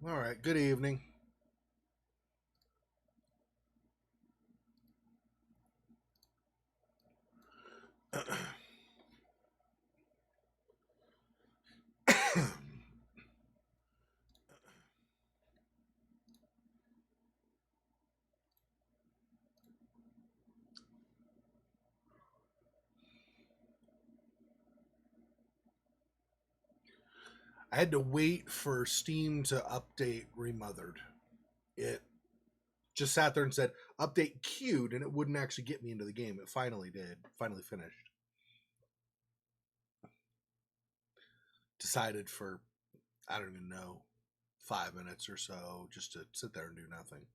All right, good evening. I had to wait for Steam to update Remothered. It just sat there and said update queued, and it wouldn't actually get me into the game. It finally did. Finally finished. Decided for, I don't even know, 5 minutes or so just to sit there and do nothing.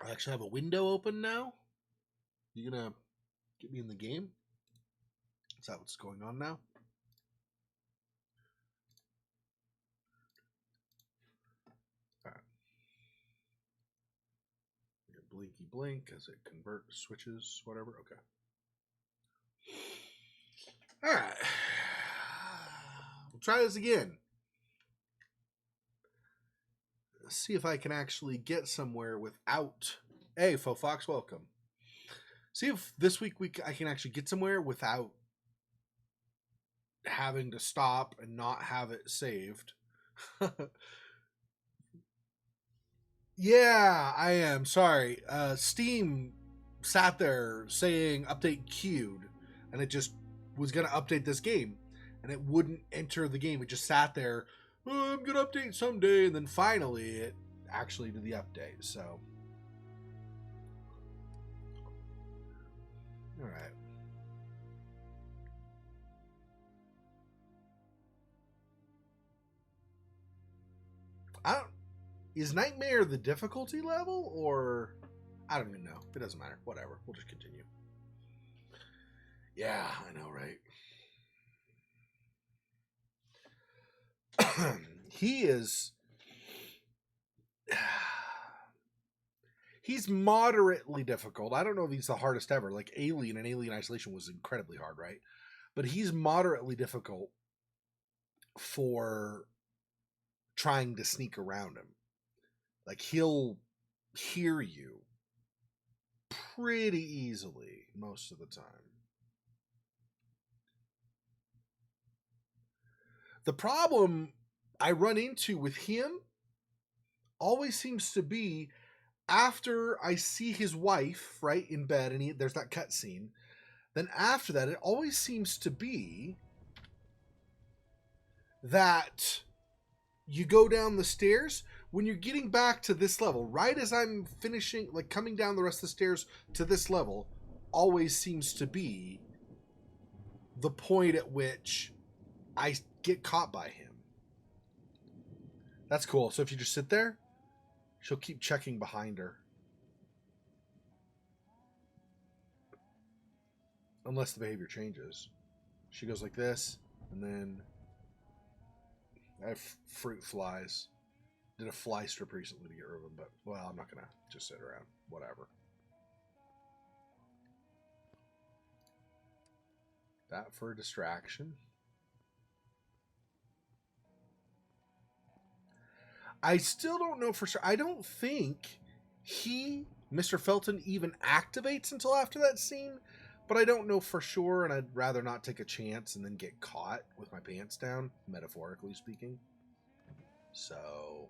I actually have a window open now. You gonna get me in the game? Is that what's going on now? All right. Blinky blink as it converts, switches, whatever. Okay. All right. We'll try this again. Let's see if I can actually get somewhere without. Hey, Faux Fox, welcome. See if this week I can actually get somewhere without having to stop and not have it saved. Yeah, I am. Sorry. Steam sat there saying update queued, and it just was going to update this game, and it wouldn't enter the game. It just sat there, oh, I'm going to update someday, and then finally it actually did the update. So, all right. I don't. Is Nightmare the difficulty level, or I don't even know. It doesn't matter. Whatever. We'll just continue. Yeah, I know, right? He is. He's moderately difficult. I don't know if he's the hardest ever. Like Alien and Alien Isolation was incredibly hard, right? But he's moderately difficult for trying to sneak around him. Like he'll hear you pretty easily most of the time. The problem I run into with him always seems to be after I see his wife, right, in bed, and there's that cut scene. Then after that, it always seems to be that you go down the stairs when you're getting back to this level, right as I'm finishing, like coming down the rest of the stairs to this level, always seems to be the point at which I get caught by him. That's cool. So if you just sit there, she'll keep checking behind her. Unless the behavior changes. She goes like this, and then I have fruit flies. Did a fly strip recently to get rid of them, but well, I'm not gonna just sit around. Whatever. That for a distraction. I still don't know for sure. I don't think Mr. Felton, even activates until after that scene, but I don't know for sure, and I'd rather not take a chance and then get caught with my pants down, metaphorically speaking. So.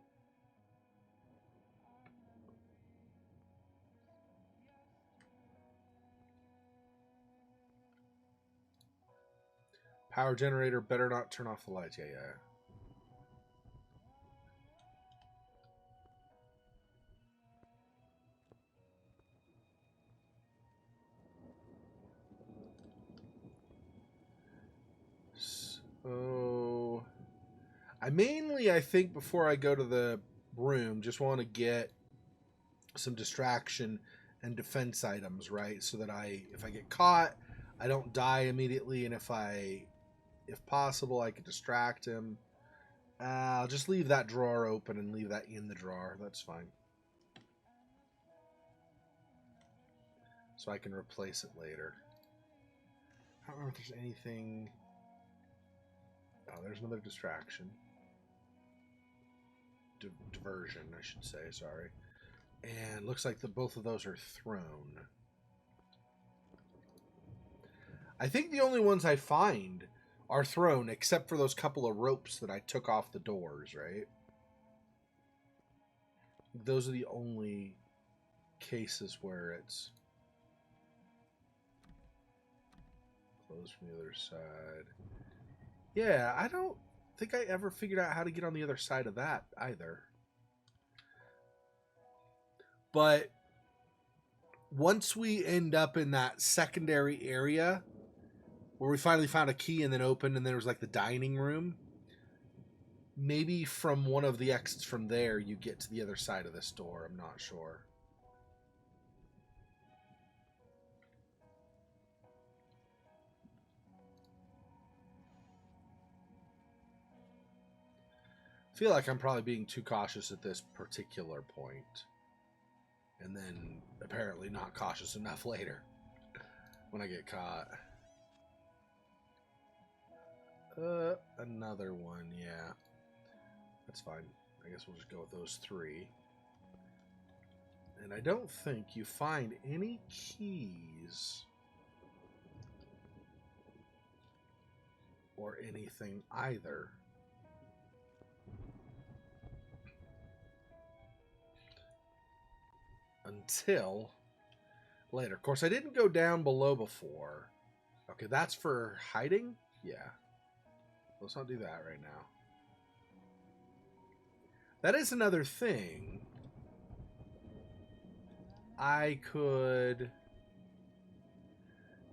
Power generator, better not turn off the lights. Yeah, yeah. I think, before I go to the room, just want to get some distraction and defense items, right? So that if I get caught, I don't die immediately, and if possible, I could distract him. I'll just leave that drawer open and leave that in the drawer. That's fine. So I can replace it later. I don't remember if there's anything... Oh, there's another distraction. Diversion, I should say, sorry. And looks like both of those are thrown. I think the only ones I find are thrown, except for those couple of ropes that I took off the doors, right? Those are the only cases where it's closed from the other side. Yeah, I don't think I ever figured out how to get on the other side of that either. But once we end up in that secondary area where we finally found a key and then opened, and there was like the dining room, maybe from one of the exits from there you get to the other side of this door. I'm not sure. I feel like I'm probably being too cautious at this particular point. And then apparently not cautious enough later when I get caught. Another one, yeah. That's fine. I guess we'll just go with those three. And I don't think you find any keys or anything either. Until later. Of course, I didn't go down below before. Okay, that's for hiding? Yeah. Let's not do that right now. That is another thing. I could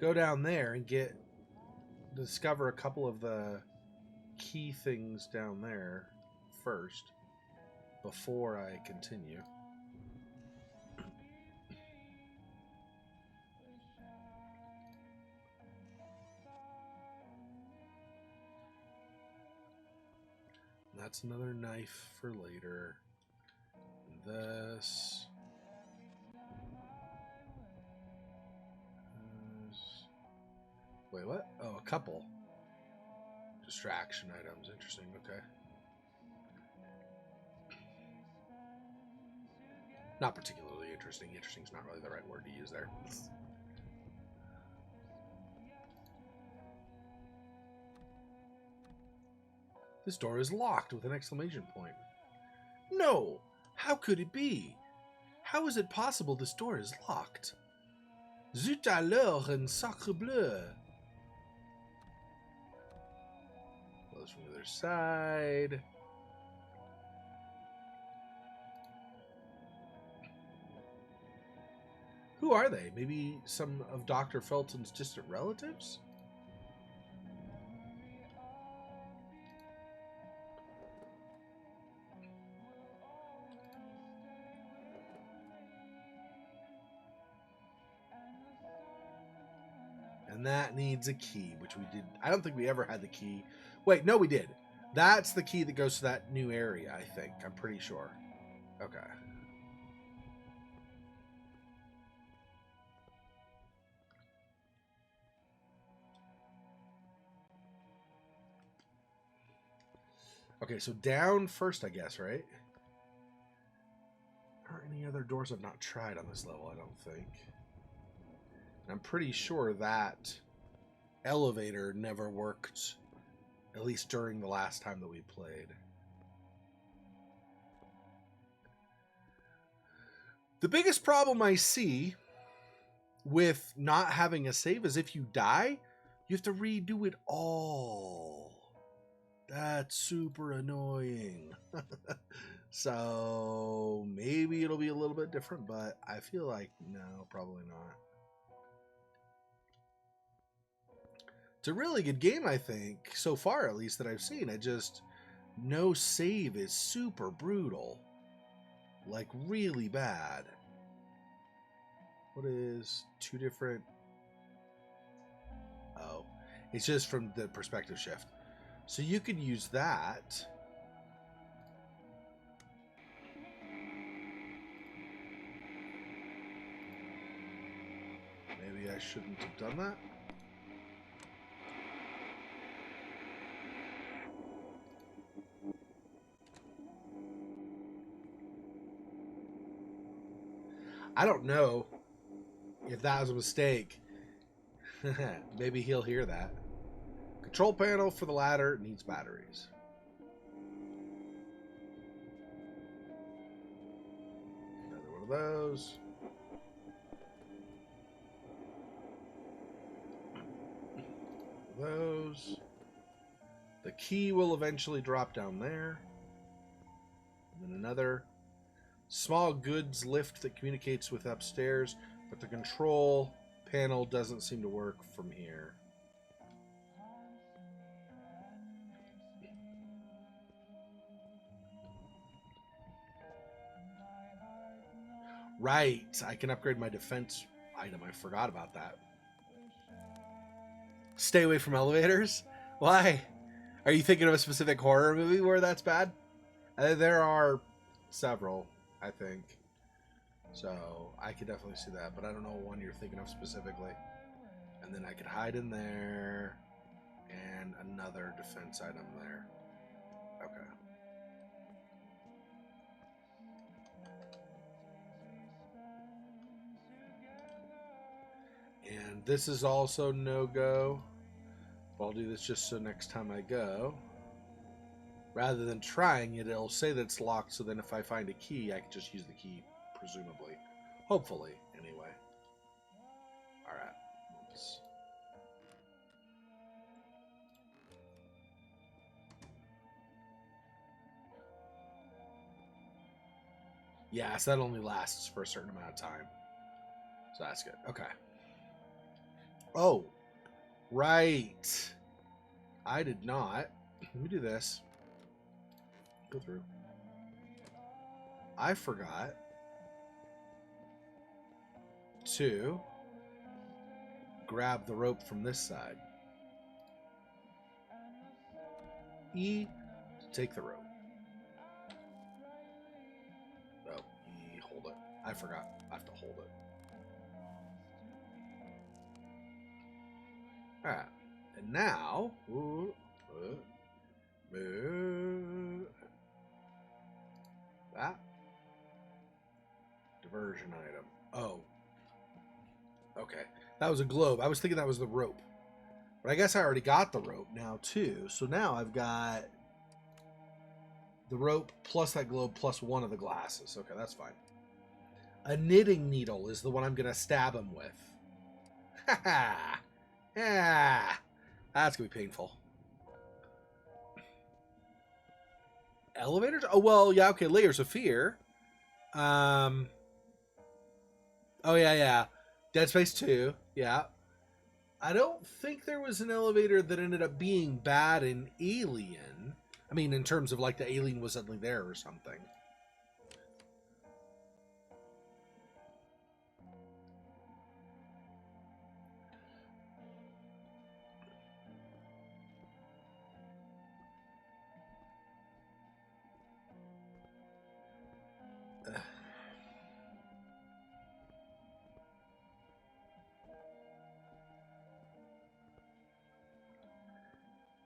go down there and discover a couple of the key things down there first before I continue. That's another knife for later. And this. Wait, what? Oh, a couple. Distraction items. Interesting. Okay. Not particularly interesting. Interesting is not really the right word to use there. This door is locked with an exclamation point. No! How could it be? How is it possible this door is locked? Zut alors and sacre bleu! Close from the other side. Who are they? Maybe some of Dr. Felton's distant relatives? And that needs a key, which we did. I don't think we ever had the key. Wait, no, we did. That's the key that goes to that new area, I think. I'm pretty sure. Okay. Okay, so down first, I guess, right? There aren't any other doors I've not tried on this level, I don't think. I'm pretty sure that elevator never worked, at least during the last time that we played. The biggest problem I see with not having a save is if you die, you have to redo it all. That's super annoying. So maybe it'll be a little bit different, but I feel like no, probably not. It's a really good game, I think, so far at least that I've seen. no save is super brutal. Like, really bad. What is 2 different... Oh, it's just from the perspective shift. So you could use that. Maybe I shouldn't have done that. I don't know if that was a mistake. Maybe he'll hear that. Control panel for the ladder needs batteries. Another one of those. Those. The key will eventually drop down there. And then another small goods lift that communicates with upstairs, but the control panel doesn't seem to work from here. Right, I can upgrade my defense item. I forgot about that. Stay away from elevators? Why? Are you thinking of a specific horror movie where that's bad? There are several, I think. So I could definitely see that, but I don't know what one you're thinking of specifically. And then I could hide in there and another defense item there. Okay. And this is also no-go. I'll do this just so next time I go, rather than trying it, it'll say that it's locked, so then if I find a key, I can just use the key, presumably. Hopefully, anyway. Alright. Oops. Yeah, so that only lasts for a certain amount of time. So that's good. Okay. Oh. Right. I did not. Let me do this. Go through. I forgot to grab the rope from this side. E to take the rope. Oh, E, hold it. I forgot. I have to hold it. Alright. And now, that diversion item. Oh. Okay. That was a globe. I was thinking that was the rope. But I guess I already got the rope now, too. So now I've got the rope plus that globe plus one of the glasses. Okay, that's fine. A knitting needle is the one I'm going to stab him with. Ha ha! Yeah, that's going to be painful. Elevators? Oh, well, yeah, okay, layers of fear. Oh, yeah. Dead Space 2, yeah. I don't think there was an elevator that ended up being bad in Alien. I mean, in terms of, like, the alien was suddenly there or something.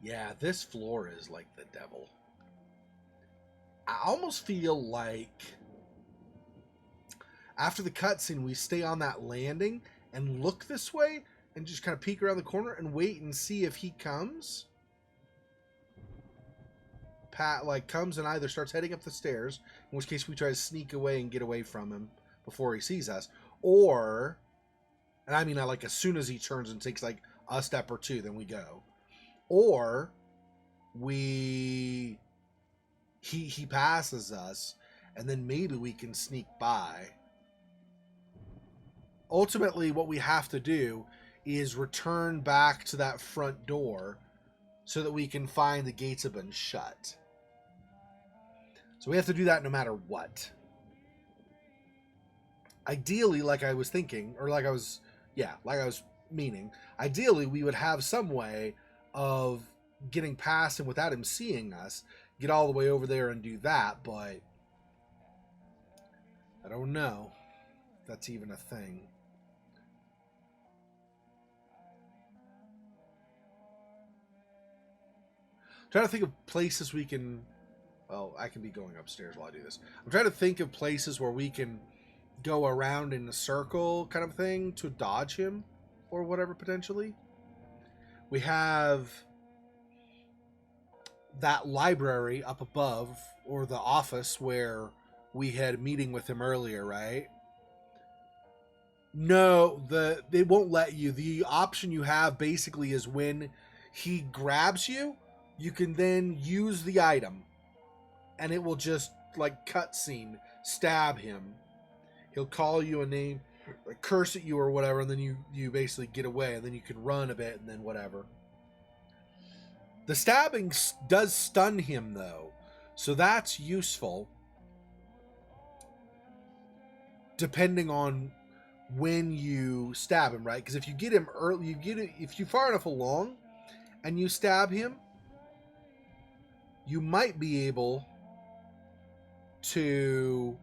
Yeah, this floor is like the devil. I almost feel like after the cutscene, we stay on that landing and look this way and just kind of peek around the corner and wait and see if he comes. Pat, like, comes and either starts heading up the stairs, in which case we try to sneak away and get away from him before he sees us. Or, and I mean, like, as soon as he turns and takes, like, a step or two, then we go. Or he passes us, and then maybe we can sneak by. Ultimately, what we have to do is return back to that front door so that we can find the gates have been shut. So we have to do that no matter what. Ideally, like I was thinking, or like I was meaning, ideally we would have some way of getting past him without him seeing us, get all the way over there and do that, but I don't know if that's even a thing. I'm trying to think of places we can... Well, I can be going upstairs while I do this. I'm trying to think of places where we can go around in a circle kind of thing to dodge him or whatever, potentially. We have that library up above, or the office where we had a meeting with him earlier, right? No, they won't let you. The option you have basically is when he grabs you, you can then use the item and it will just, like, cutscene, stab him. He'll call you a name, like, curse at you or whatever, and then you basically get away, and then you can run a bit, and then whatever. The stabbing does stun him, though, so that's useful, depending on when you stab him, right? Because if you get him early, if you far enough along, and you stab him, you might be able to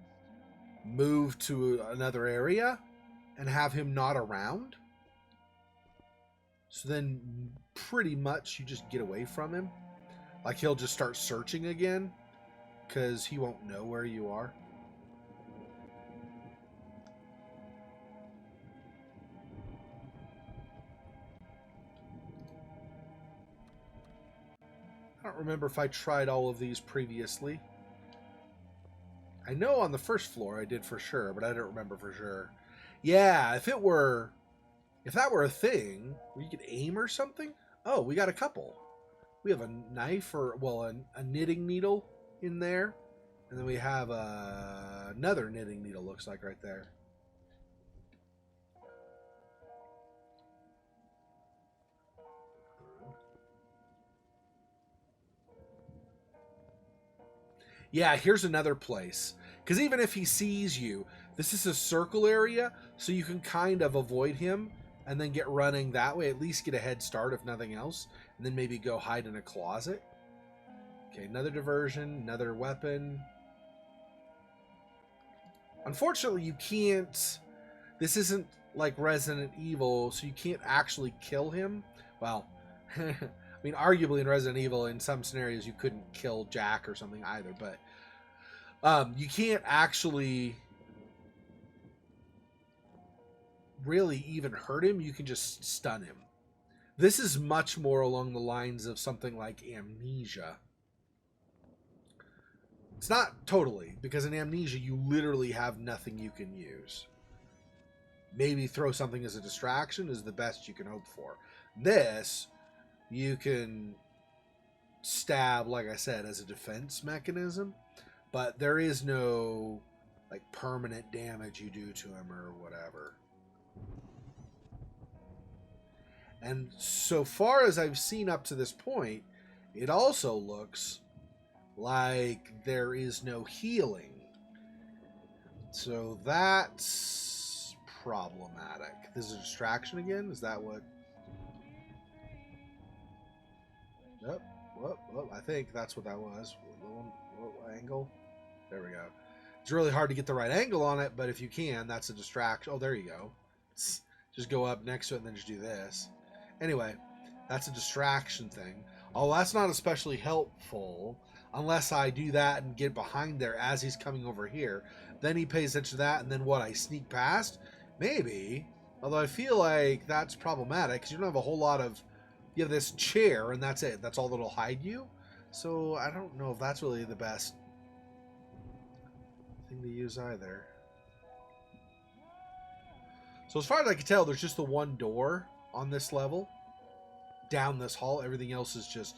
move to another area and have him not around. So then pretty much you just get away from him. Like, he'll just start searching again because he won't know where you are. I don't remember if I tried all of these previously. I know on the first floor I did for sure, but I don't remember for sure. Yeah, if that were a thing where you could aim or something. Oh, we got a couple. We have a knife, or, well, a knitting needle in there. And then we have another knitting needle, looks like, right there. Yeah, here's another place. Because even if he sees you, this is a circle area, so you can kind of avoid him and then get running that way. At least get a head start, if nothing else. And then maybe go hide in a closet. Okay, another diversion, another weapon. Unfortunately, you can't... This isn't like Resident Evil, so you can't actually kill him. Well, I mean, arguably in Resident Evil, in some scenarios, you couldn't kill Jack or something either, but you can't actually really even hurt him. You can just stun him. This is much more along the lines of something like Amnesia. It's not totally, because in Amnesia, you literally have nothing you can use. Maybe throw something as a distraction is the best you can hope for. This, you can stab, like I said, as a defense mechanism, but there is no, like, permanent damage you do to him or whatever. And so far as I've seen up to this point, it also looks like there is no healing. So that's problematic. This is a distraction again? Is that what... Yep. Well, I think that's what that was. What angle? There we go. It's really hard to get the right angle on it, but if you can, that's a distraction. Oh, there you go. Just go up next to it and then just do this. Anyway, that's a distraction thing. Oh, that's not especially helpful unless I do that and get behind there as he's coming over here. Then he pays attention to that, and then what, I sneak past? Maybe. Although I feel like that's problematic because you don't have a whole lot of... You have this chair, and that's it. That's all that'll hide you. So I don't know if that's really the best thing to use either. So as far as I can tell, there's just the one door on this level. Down this hall, everything else is just,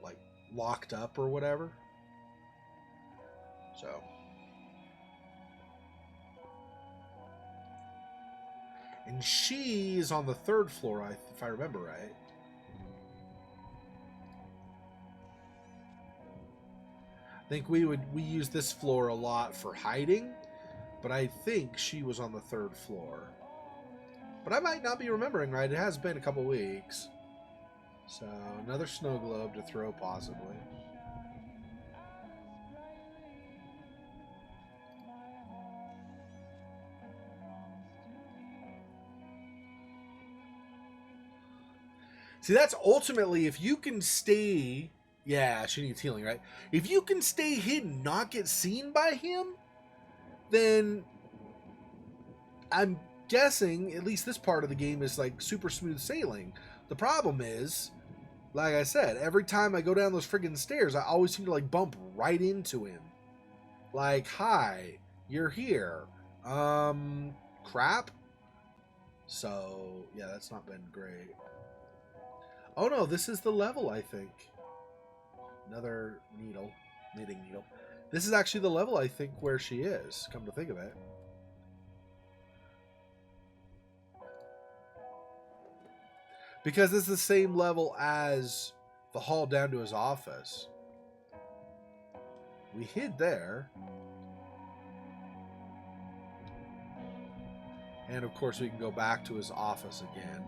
like, locked up or whatever. So... And she's on the third floor, if I remember right. I think we use this floor a lot for hiding, but I think she was on the 3rd floor. But I might not be remembering right. It has been a couple weeks. So, another snow globe to throw, possibly. See, that's ultimately, if you can stay... Yeah, she needs healing, right? If you can stay hidden, not get seen by him, then I'm guessing, at least this part of the game is like super smooth sailing. The problem is, like I said, every time I go down those friggin' stairs, I always seem to like bump right into him. Like, hi, you're here. Crap. So, yeah, that's not been great. Oh no, this is the level, I think. Another needle. Knitting needle. This is actually the level, I think, where she is, come to think of it. Because it's the same level as the hall down to his office. We hid there. And of course we can go back to his office again.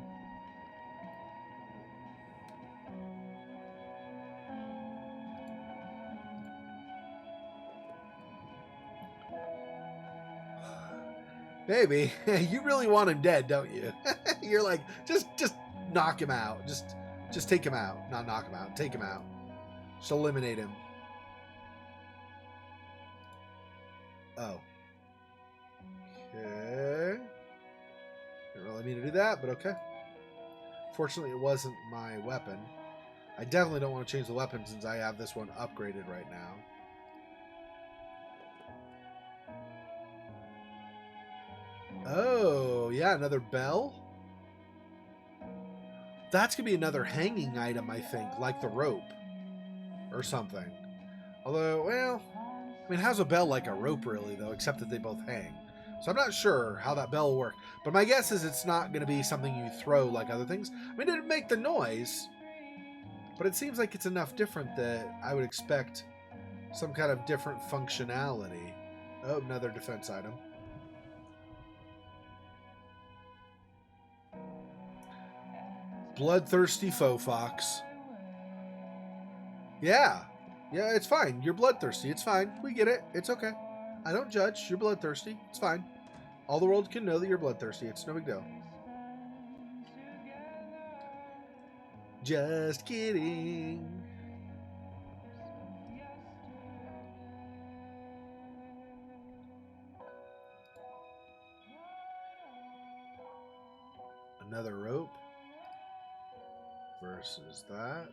Baby, you really want him dead, don't you? You're like, just knock him out. Just take him out. Not knock him out. Take him out. Just eliminate him. Oh. Okay. Didn't really mean to do that, but okay. Fortunately, it wasn't my weapon. I definitely don't want to change the weapon since I have this one upgraded right now. Oh, yeah, another bell? That's going to be another hanging item, I think, like the rope or something. Although, well, I mean, how's a bell like a rope, really, though, except that they both hang? So I'm not sure how that bell will work. But my guess is it's not going to be something you throw like other things. I mean, it'd make the noise, but it seems like it's enough different that I would expect some kind of different functionality. Oh, another defense item. Bloodthirsty faux fox. Yeah. Yeah, it's fine. You're bloodthirsty. It's fine. We get it. It's okay. I don't judge. You're bloodthirsty. It's fine. All the world can know that you're bloodthirsty. It's no big deal. Just kidding. Another rope. Versus that.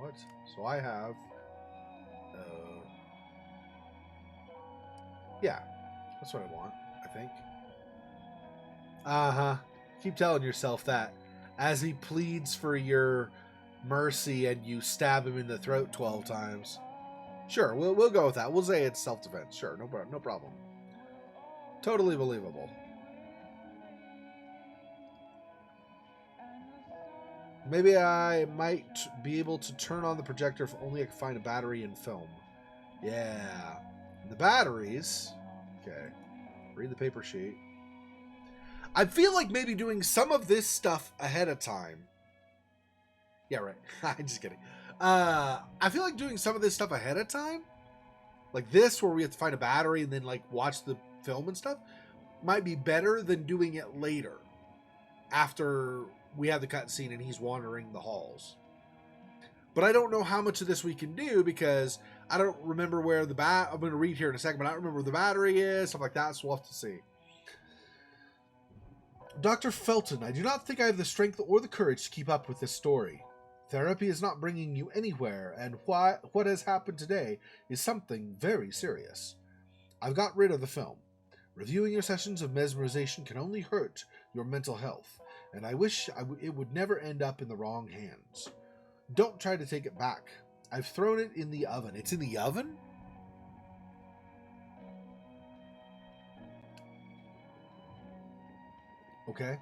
What? So I have... yeah. That's what I want, I think. Uh-huh. Keep telling yourself that. As he pleads for your mercy and you stab him in the throat 12 times. Sure, we'll go with that. We'll say it's self-defense. Sure, no problem. Totally believable. Maybe I might be able to turn on the projector if only I can find a battery and film. Yeah. The batteries. Okay. Read the paper sheet. I feel like maybe doing some of this stuff ahead of time. Yeah, right. I'm just kidding. I feel like doing some of this stuff ahead of time, like this, where we have to find a battery and then like watch the film and stuff, might be better than doing it later after we have the cutscene and he's wandering the halls. But I don't know how much of this we can do because I don't remember where the I'm going to read here in a second, but I don't remember where the battery is, stuff like that, so we'll have to see. Dr. Felton, I do not think I have the strength or the courage to keep up with this story. Therapy is not bringing you anywhere, and what has happened today is something very serious. I've got rid of the film. Reviewing your sessions of mesmerization can only hurt your mental health, and I wish it would never end up in the wrong hands. Don't try to take it back. I've thrown it in the oven. It's in the oven? Okay.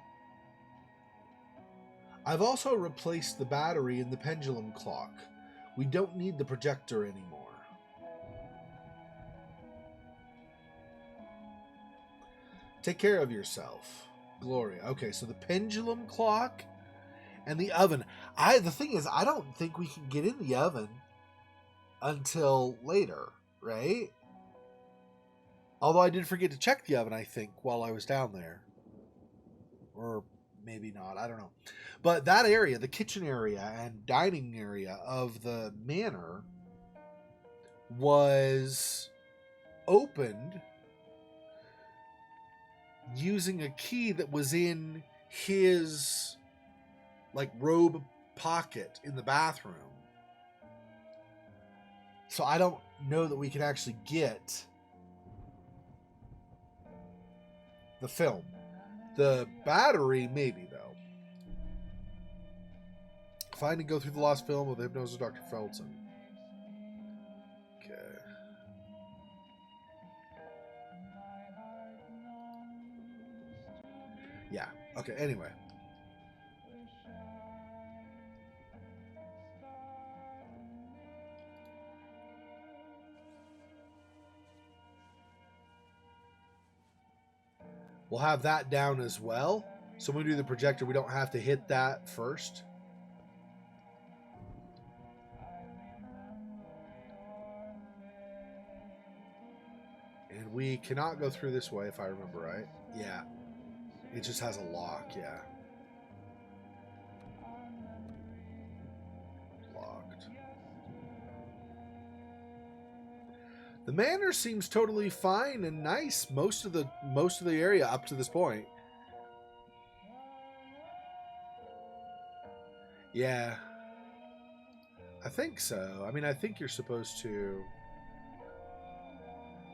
I've also replaced the battery in the pendulum clock. We don't need the projector anymore. Take care of yourself. Gloria. Okay, so the pendulum clock and the oven. The thing is, I don't think we can get in the oven until later, right? Although I did forget to check the oven, I think, while I was down there. Or maybe not, I don't know. But that area, the kitchen area and dining area of the manor, was opened using a key that was in his robe pocket in the bathroom. So I don't know that we can actually get the film. The battery, maybe, though. Find and go through the lost film of the hypnosis of Dr. Felton. Okay. Yeah. Okay, anyway. We'll have that down as well. So when we do the projector, we don't have to hit that first. And we cannot go through this way, if I remember right. Yeah. It just has a lock, yeah. Locked. The manor seems totally fine and nice most of the area up to this point. Yeah. I think so. I mean, I think you're supposed to...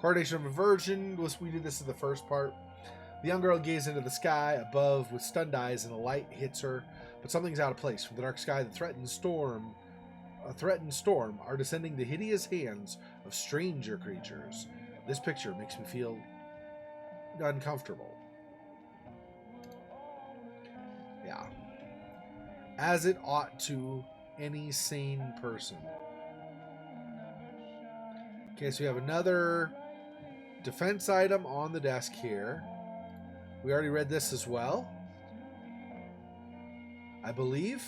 Coronation of Aversion, we did this in the first part. The young girl gazes into the sky above with stunned eyes, and a light hits her. But something's out of place. From the dark sky, the threatened storm are descending the hideous hands of stranger creatures. This picture makes me feel uncomfortable. Yeah. As it ought to any sane person. Okay, so we have another defense item on the desk here. We already read this as well, I believe,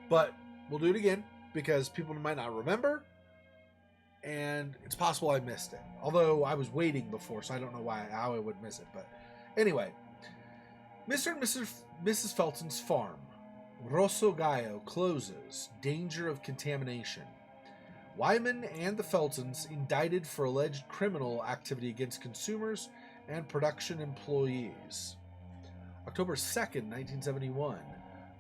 but we'll do it again because people might not remember, and it's possible I missed it. Although I was waiting before, so I don't know how I would miss it. But anyway, Mr. and Mrs. Felton's farm, Rosso Gallo, closes. Danger of contamination. Wyman and the Feltons indicted for alleged criminal activity against consumers and production employees. October 2nd, 1971.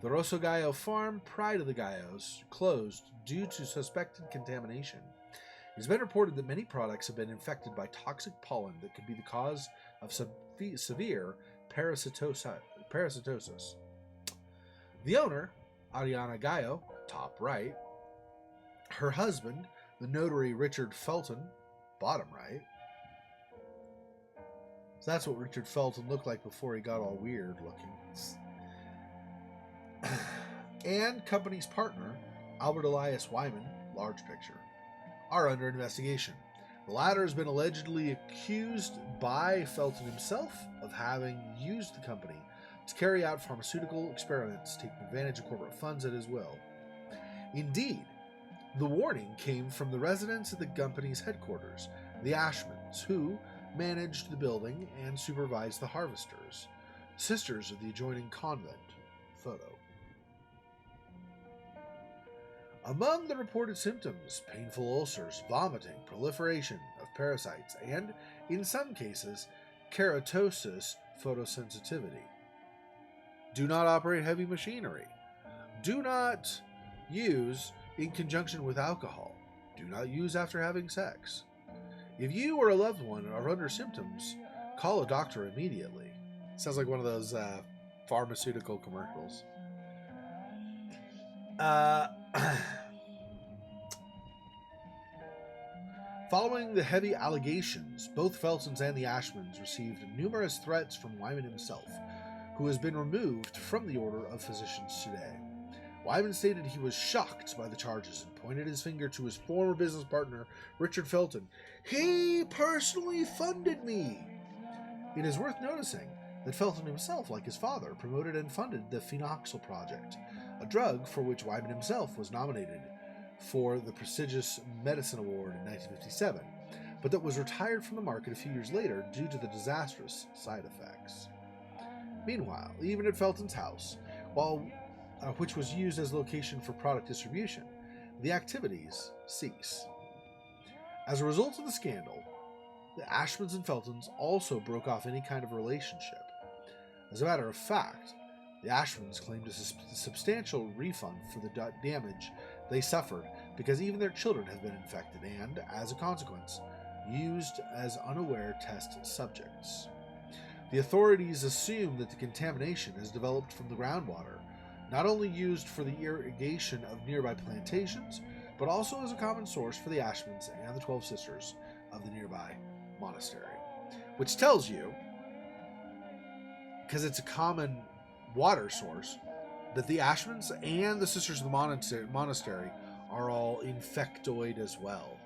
The Rosso Gallo farm, Pride of the Gallos, closed due to suspected contamination. It has been reported that many products have been infected by toxic pollen that could be the cause of severe parasitosis. The owner, Ariana Gallo, top right. Her husband, the notary Richard Felton, bottom right. So that's what Richard Felton looked like before he got all weird looking. And company's partner, Albert Elias Wyman, large picture, are under investigation. The latter has been allegedly accused by Felton himself of having used the company to carry out pharmaceutical experiments, taking advantage of corporate funds at his will. Indeed, the warning came from the residents at the company's headquarters, the Ashmans, who managed the building and supervised the harvesters, sisters of the adjoining convent. Photo. Among the reported symptoms, painful ulcers, vomiting, proliferation of parasites, and, in some cases, keratosis photosensitivity. Do not operate heavy machinery. Do not use in conjunction with alcohol. Do not use after having sex. If you or a loved one are under symptoms, call a doctor immediately. Sounds like one of those pharmaceutical commercials. Following the heavy allegations, both Feltons and the Ashmans received numerous threats from Wyman himself, who has been removed from the Order of Physicians today. Wyman stated he was shocked by the charges and pointed his finger to his former business partner, Richard Felton. He personally funded me! It is worth noticing that Felton himself, like his father, promoted and funded the Phenoxyl Project, a drug for which Wyman himself was nominated for the prestigious Medicine Award in 1957, but that was retired from the market a few years later due to the disastrous side effects. Meanwhile, even at Felton's house, which was used as location for product distribution, the activities cease. As a result of the scandal, the Ashmans and Feltons also broke off any kind of relationship. As a matter of fact, the Ashmans claimed a substantial refund for the damage they suffered because even their children have been infected and, as a consequence, used as unaware test subjects. The authorities assume that the contamination has developed from the groundwater, not only used for the irrigation of nearby plantations, but also as a common source for the Ashmans and the 12 sisters of the nearby monastery. Which tells you, because it's a common water source, that the Ashmans and the sisters of the monastery are all infectoid as well.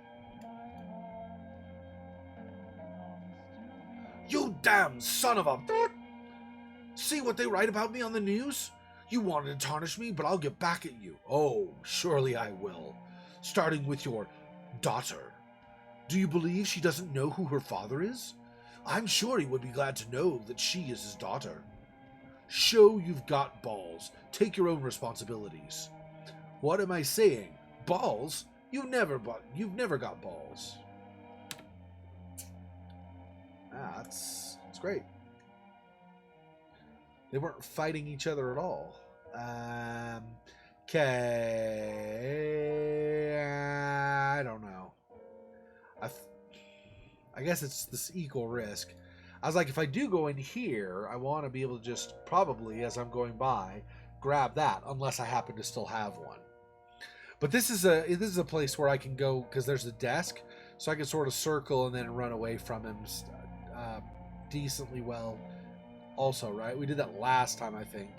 You damn son of a... See what they write about me on the news? You wanted to tarnish me, but I'll get back at you. Oh, surely I will. Starting with your daughter. Do you believe she doesn't know who her father is? I'm sure he would be glad to know that she is his daughter. Show you've got balls. Take your own responsibilities. What am I saying? Balls? You've never got balls. That's great. They weren't fighting each other at all. Okay. I don't know. I guess it's this equal risk. I was like, if I do go in here, I want to be able to just probably, as I'm going by, grab that, unless I happen to still have one. But this is a place where I can go, because there's a desk, so I can sort of circle and then run away from him decently well. Also, right? We did that last time, I think.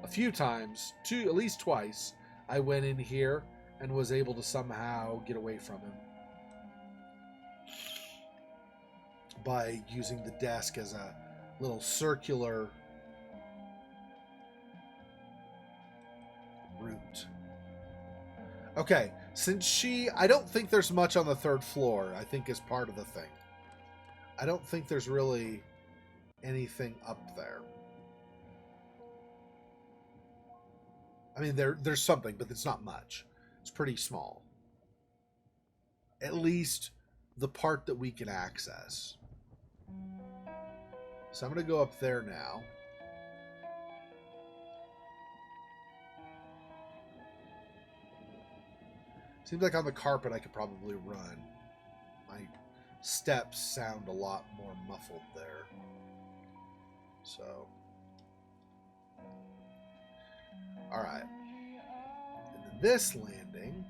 A few times, at least twice, I went in here and was able to somehow get away from him by using the desk as a little circular route. Okay, since I don't think there's much on the third floor, I think is part of the thing. I don't think there's really anything up there. I mean, there's something, but it's not much. It's pretty small. At least the part that we can access. So I'm going to go up there now. Seems like on the carpet I could probably run. My steps sound a lot more muffled there. So. Alright. And then this landing.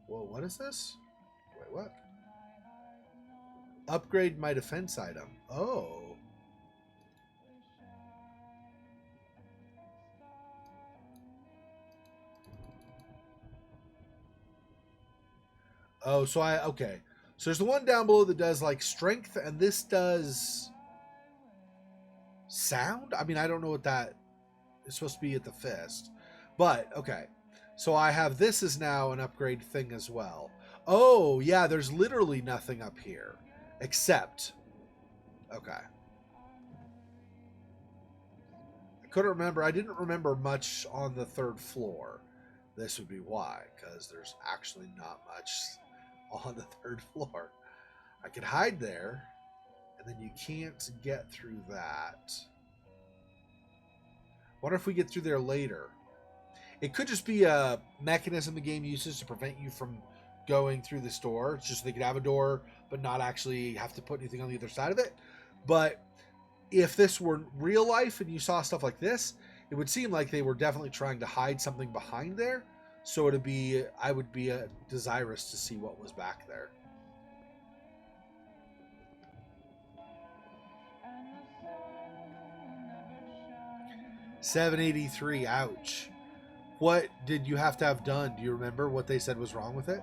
Whoa, what is this? Wait, what? Upgrade my defense item. Oh. Oh, so okay. So there's the one down below that does like strength, and this does sound? I mean, I don't know what that is supposed to be at the fist. But, okay. So I have this is now an upgrade thing as well. Oh, yeah, there's literally nothing up here. Except... Okay. I couldn't remember. I didn't remember much on the third floor. This would be why, because there's actually not much on the third floor. I could hide there, and then you can't get through that. Wonder if we get through there later. It could just be a mechanism the game uses to prevent you from going through this door. It's just they could have a door, but not actually have to put anything on the other side of it. But if this were real life and you saw stuff like this, it would seem like they were definitely trying to hide something behind there. So I would be desirous to see what was back there. 783. Ouch. What did you have to have done? Do you remember what they said was wrong with it?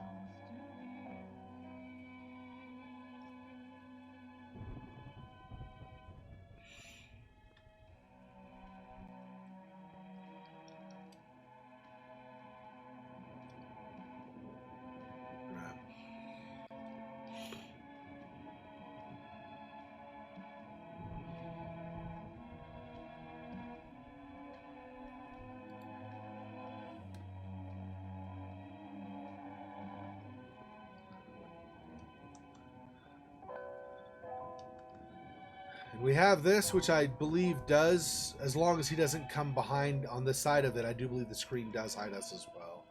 We have this, which I believe does, as long as he doesn't come behind on this side of it, I do believe the screen does hide us as well.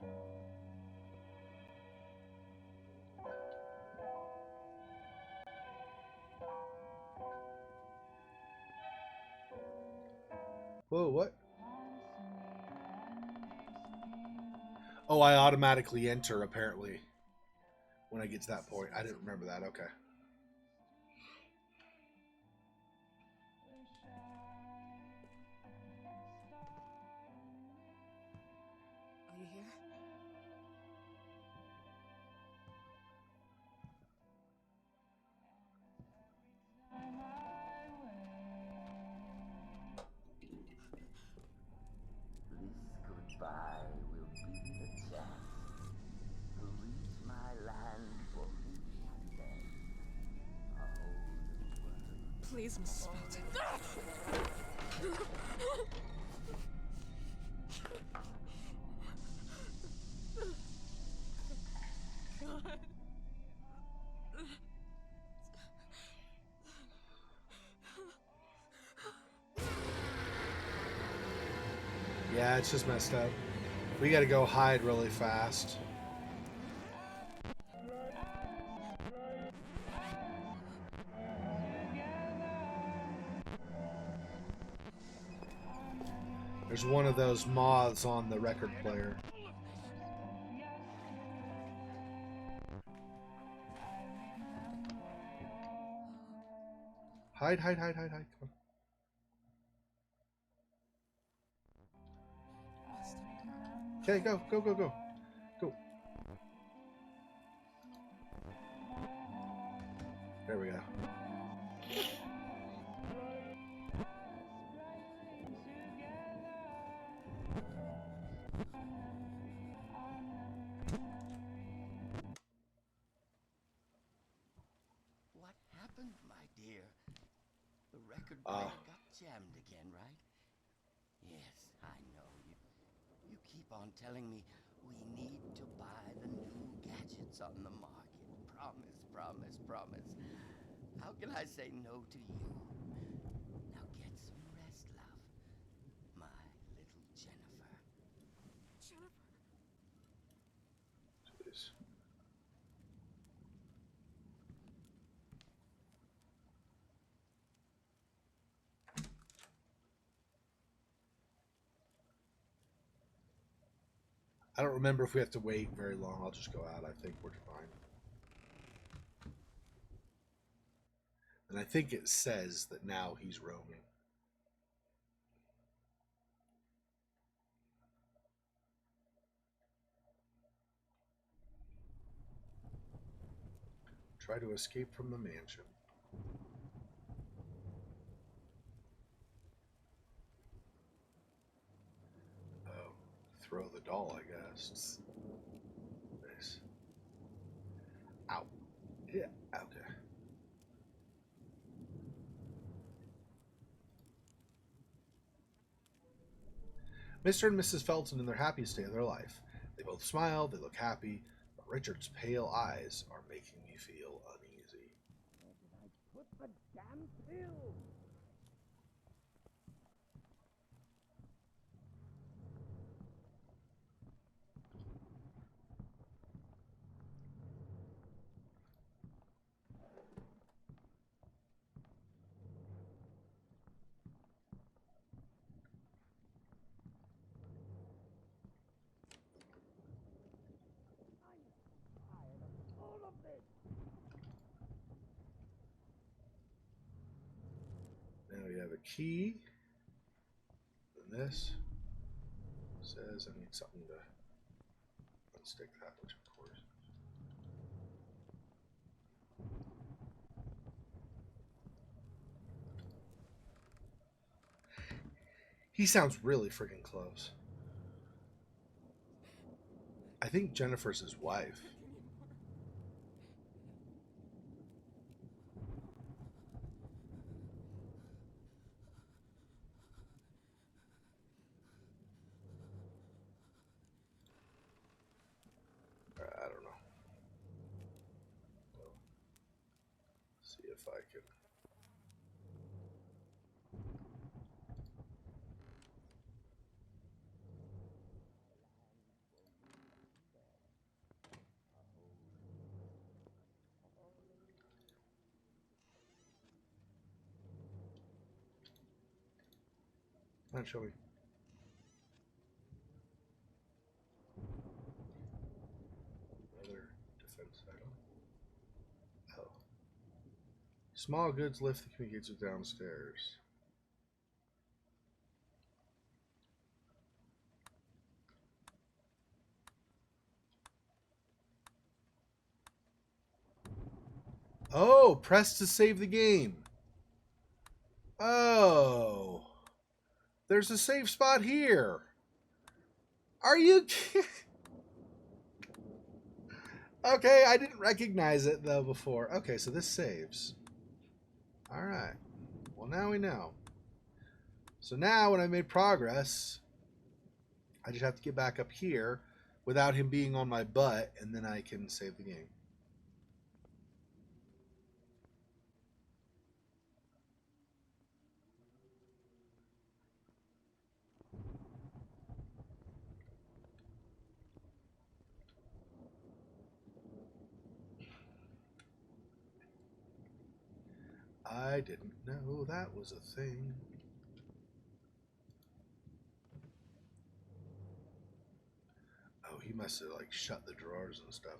Whoa, what? Oh, I automatically enter, apparently, when I get to that point. I didn't remember that. Okay. Are you here? This goodbye will be the chance to reach my land for whom I beg. A whole new world. Please, Mrs. Felton. God. Yeah, it's just messed up. We gotta go hide really fast. There's one of those moths on the record player. Hide, hide, hide, hide, hide. Come on. Okay, go, go, go, go. Go. There we go. What happened, my dear? The record player got jammed again, right? Yes, I know. You keep on telling me we need to buy the new gadgets on the market. Promise, promise, promise. How can I say no to you? Now get some rest, love. My little Jennifer. Jennifer. Jeez. I don't remember if we have to wait very long. I'll just go out. I think we're fine. And I think it says that now he's roaming. Try to escape from the mansion. Oh, throw the doll, I guess. Nice. Ow. Yeah, okay. Mr. and Mrs. Felton in their happiest day of their life. They both smile, they look happy, but Richard's pale eyes are making me feel uneasy. Where did I put the damn pill? Now we have a key. And this says I need something to unstick that, which of course. He sounds really freaking close. I think Jennifer's his wife. I don't know. See if I can. Not show me. Another defense item. Oh. Small goods lift that communicates with downstairs. Oh, press to save the game. Oh. There's a save spot here. Are you kidding? Okay, I didn't recognize it though before. Okay, so this saves. Alright. Well, now we know. So now when I made progress, I just have to get back up here without him being on my butt, and then I can save the game. I didn't know that was a thing. Oh, he must have like shut the drawers and stuff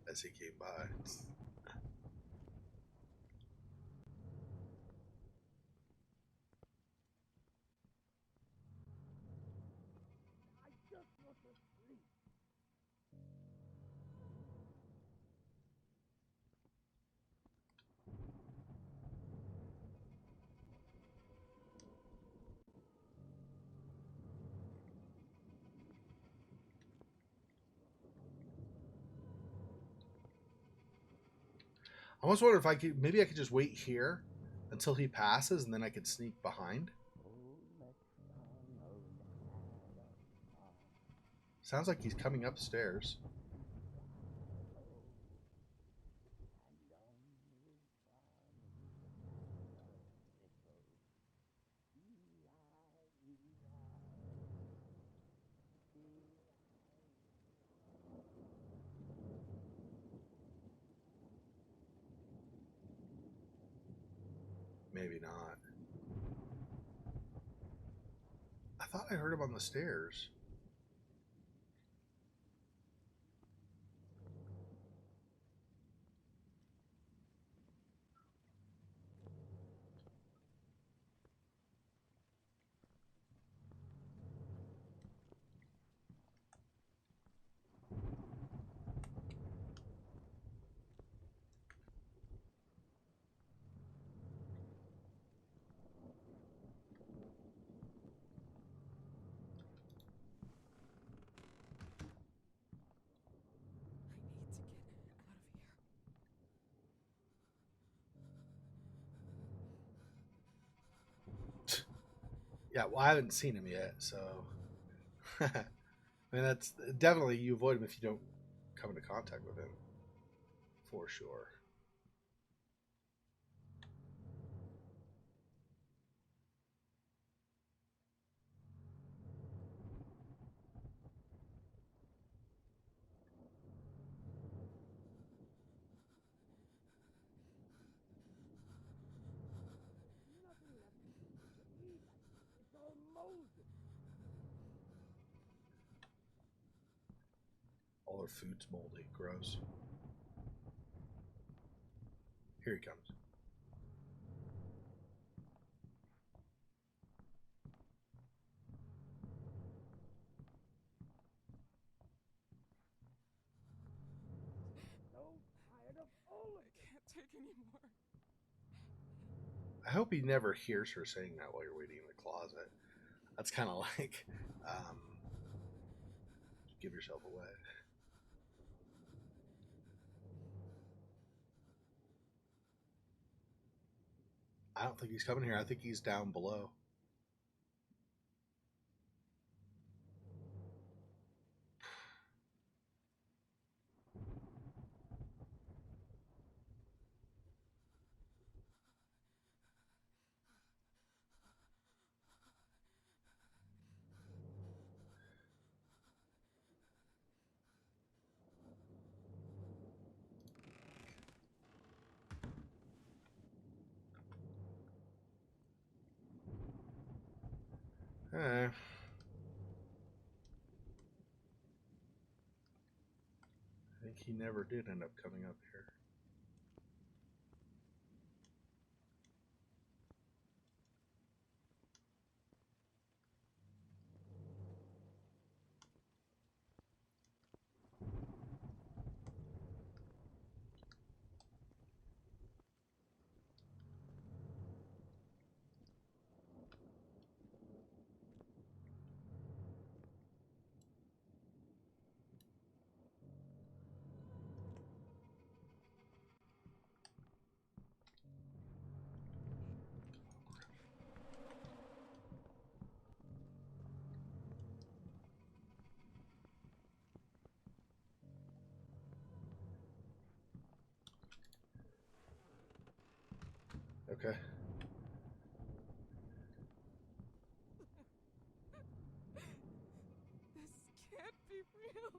as he came by. I almost wonder if I could, maybe I could just wait here until he passes and then I could sneak behind. Sounds like he's coming upstairs. Maybe not. I thought I heard him on the stairs. Yeah, well, I haven't seen him yet, so. I mean, that's definitely, you avoid him if you don't come into contact with him. For sure. All their food's moldy. Gross. Here he comes. anymore. I hope he never hears her saying that while you're waiting in the closet. That's kind of like, give yourself away. I don't think he's coming here. I think he's down below. I think he never did end up coming up here. Okay. This can't be real.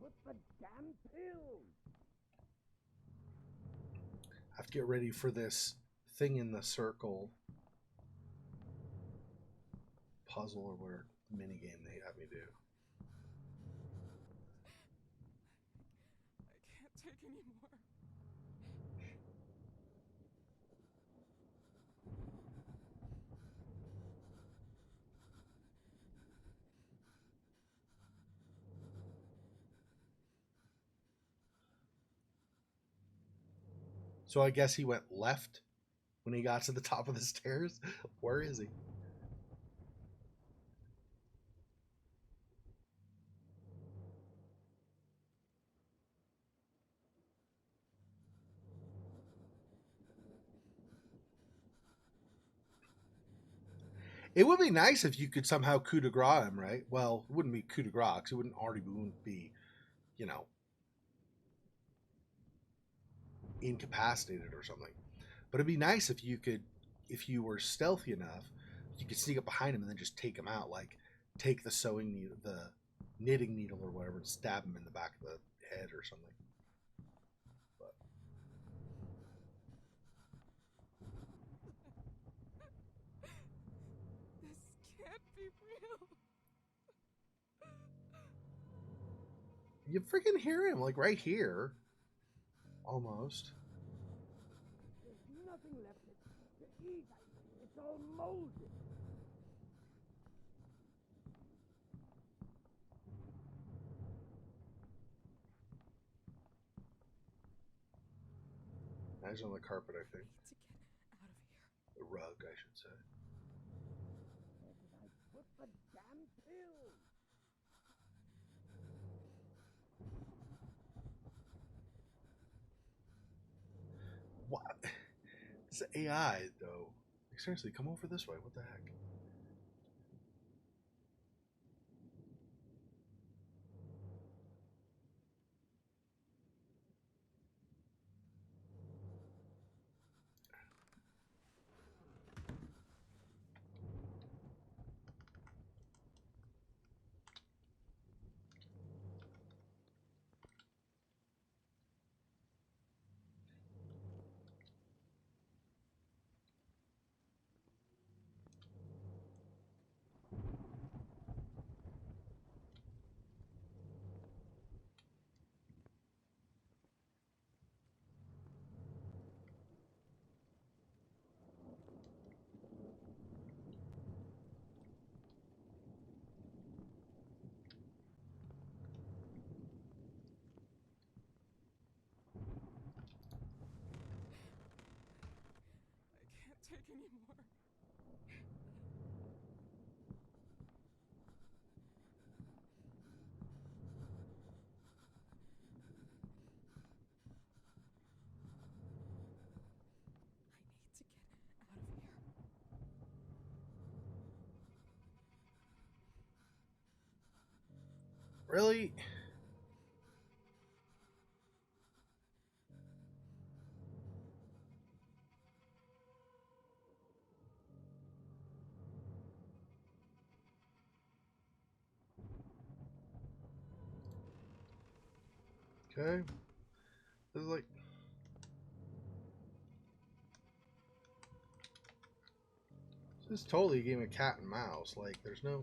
Put the damn pills. I have to get ready for this thing in the circle puzzle or whatever mini game they have me do. I can't take anymore. So I guess he went left when he got to the top of the stairs. Where is he? It would be nice if you could somehow coup de grace him, right? Well, it wouldn't be coup de grace because it wouldn't be, you know, incapacitated or something. But it'd be nice if you could, if you were stealthy enough, you could sneak up behind him and then just take him out. Like take the sewing needle, the knitting needle or whatever, and stab him in the back of the head or something. But This can't be real. you freaking hear him like right here, almost. There's nothing left to eat. It's all molded. He's on the carpet, I think. To get out of here. The rug, I should say. Where did I put the damn pills? What? It's AI, though. Like, seriously, come over this way. What the heck? anymore. I need to get out of here. Really? Okay. This is like... This is totally a game of cat and mouse. Like, there's no...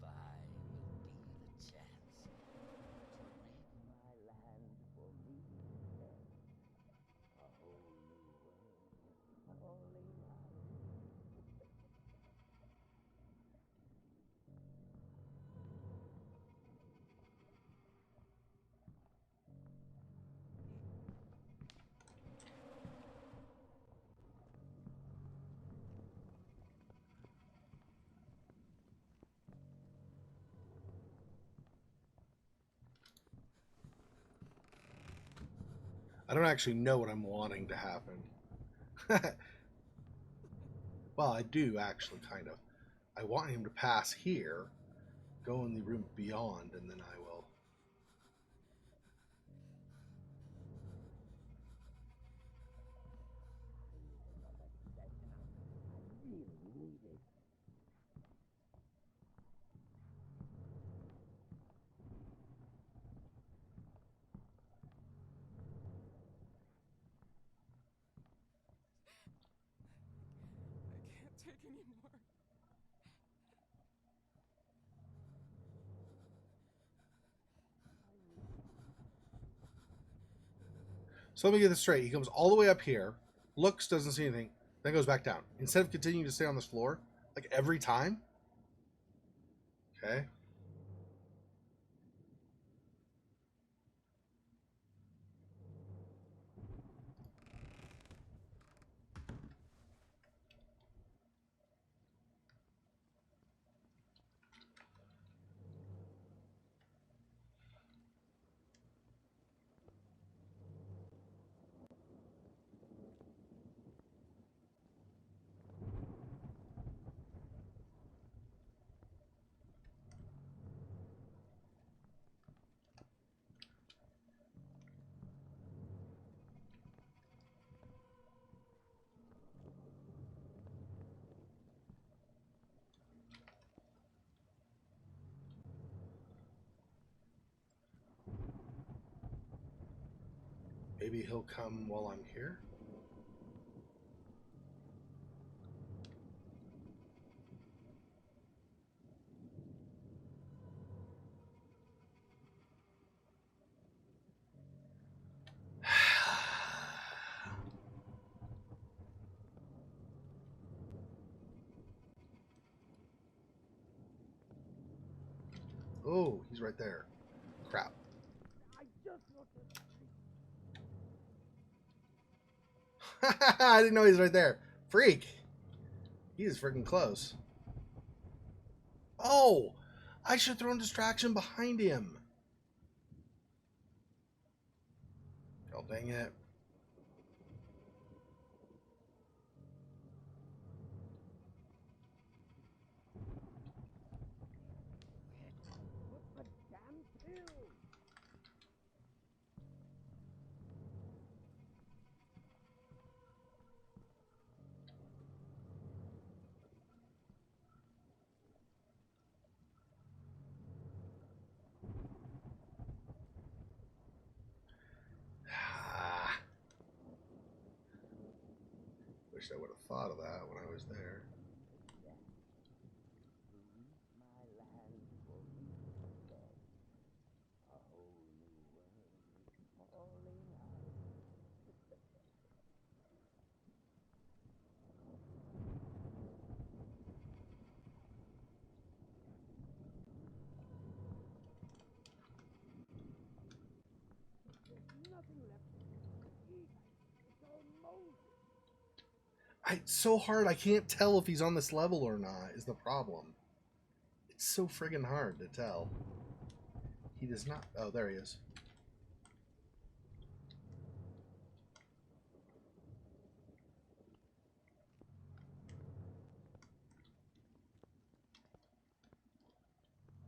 Goodbye will be the chance to rid my land for me again. A whole new world, only mine. I don't actually know what I'm wanting to happen. Well, I do actually, kind of. I want him to pass here, go in the room beyond, and then I will... I can't take anymore. So let me get this straight. He comes all the way up here, looks, doesn't see anything, then goes back down. Instead of continuing to stay on this floor, like every time? Okay. Maybe he'll come while I'm here? Oh, he's right there. Crap. I just want to I didn't know he was right there. Freak. He is freaking close. Oh, I should throw a distraction behind him. Oh, dang it. Wish I would have thought of that when I was there. It's so hard. I can't tell if he's on this level or not is the problem. It's so friggin' hard to tell. He does not... Oh, there he is.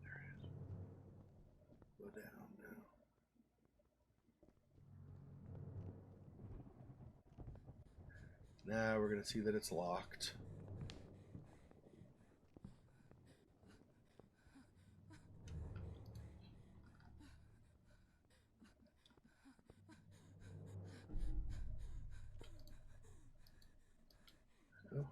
There it is. Go down now. Now we're going to see that it's locked. Oh.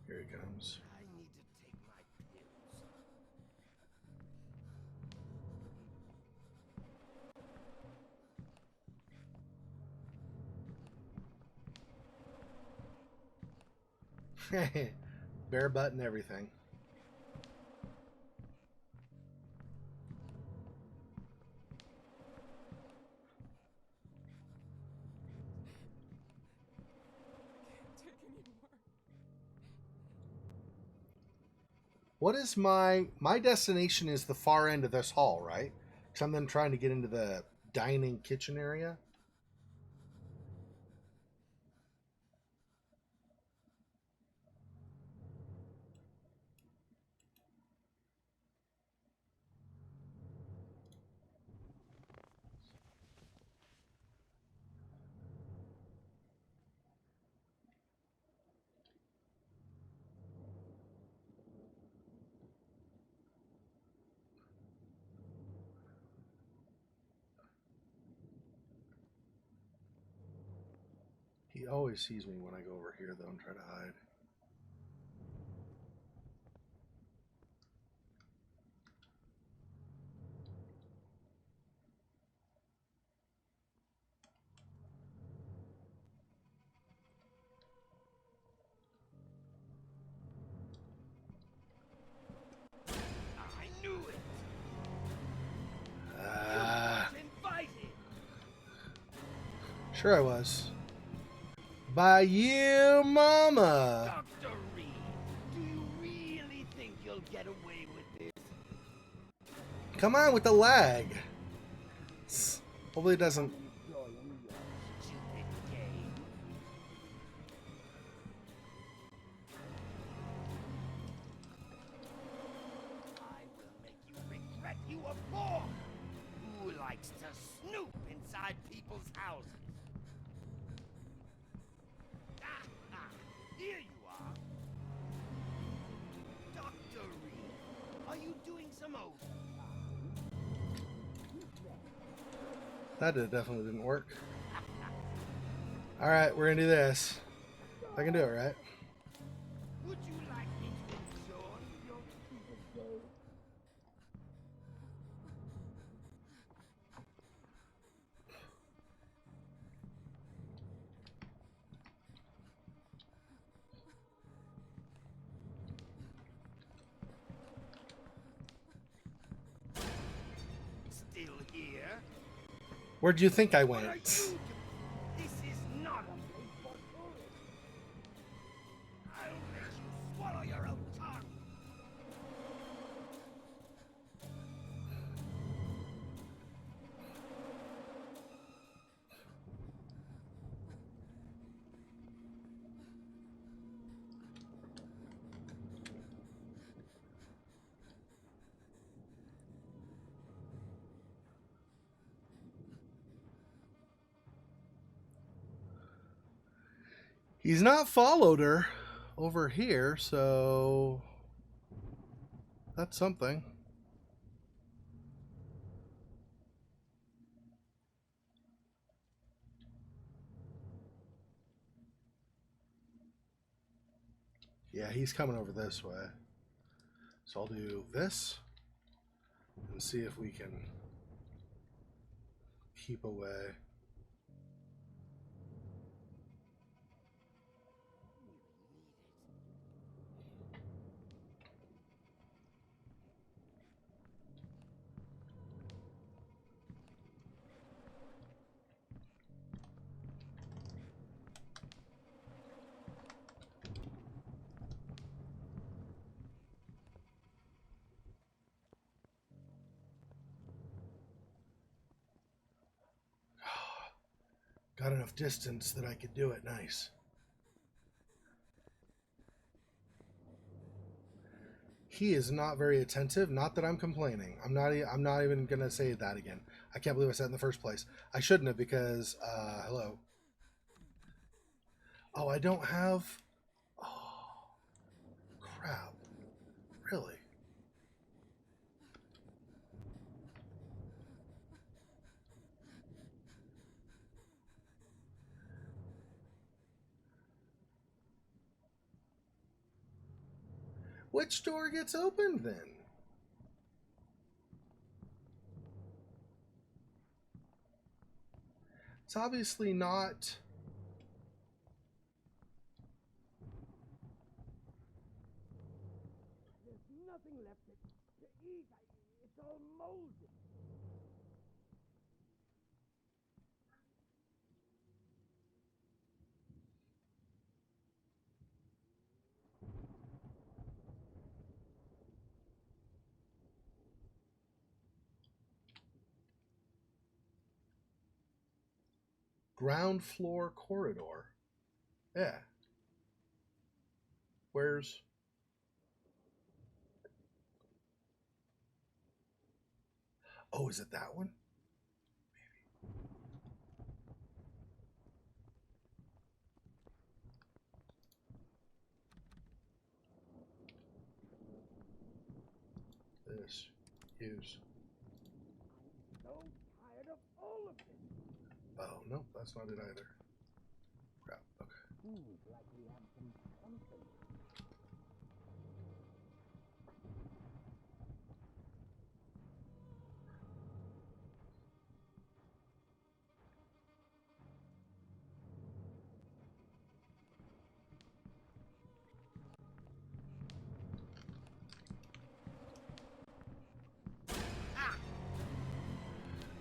Here he comes. I need to take my pills. Bare butt and everything. Take anymore. What is my destination is the far end of this hall, right? Because I'm then trying to get into the dining kitchen area. He always sees me when I go over here, though, and try to hide. I knew it. Invited. Sure I was. By you, mama. Dr. Reed, do you really think you'll get away with this? Come on with the lag. Hopefully it doesn't. Stupid game. I will make you regret you were born. Who likes to snoop inside people's houses? Here you are. Dr. Reed, are you doing some overtime? That definitely didn't work. Alright, we're gonna do this. I can do it, right? Would you like me to enjoy your stupid game? Still here? Where'd you think I What are went? you? This is not a place for tourists. I'll make you swallow your own tongue. He's not followed her over here, so that's something. Yeah, he's coming over this way. So I'll do this and see if we can keep away. Got enough distance that I could do it nice. He is not very attentive. Not that I'm complaining. I'm not even gonna say that again. I can't believe I said it in the first place. I shouldn't have because hello. Oh, I don't have. Oh, crap. Really? Which door gets opened then? It's obviously not. There's nothing left to eat. It's all molded. Ground floor corridor. Yeah. Where's. Oh, is it that one? This. Use. So tired of all of this. Oh, no, that's not it either. Crap. Okay. Seems like we have some company.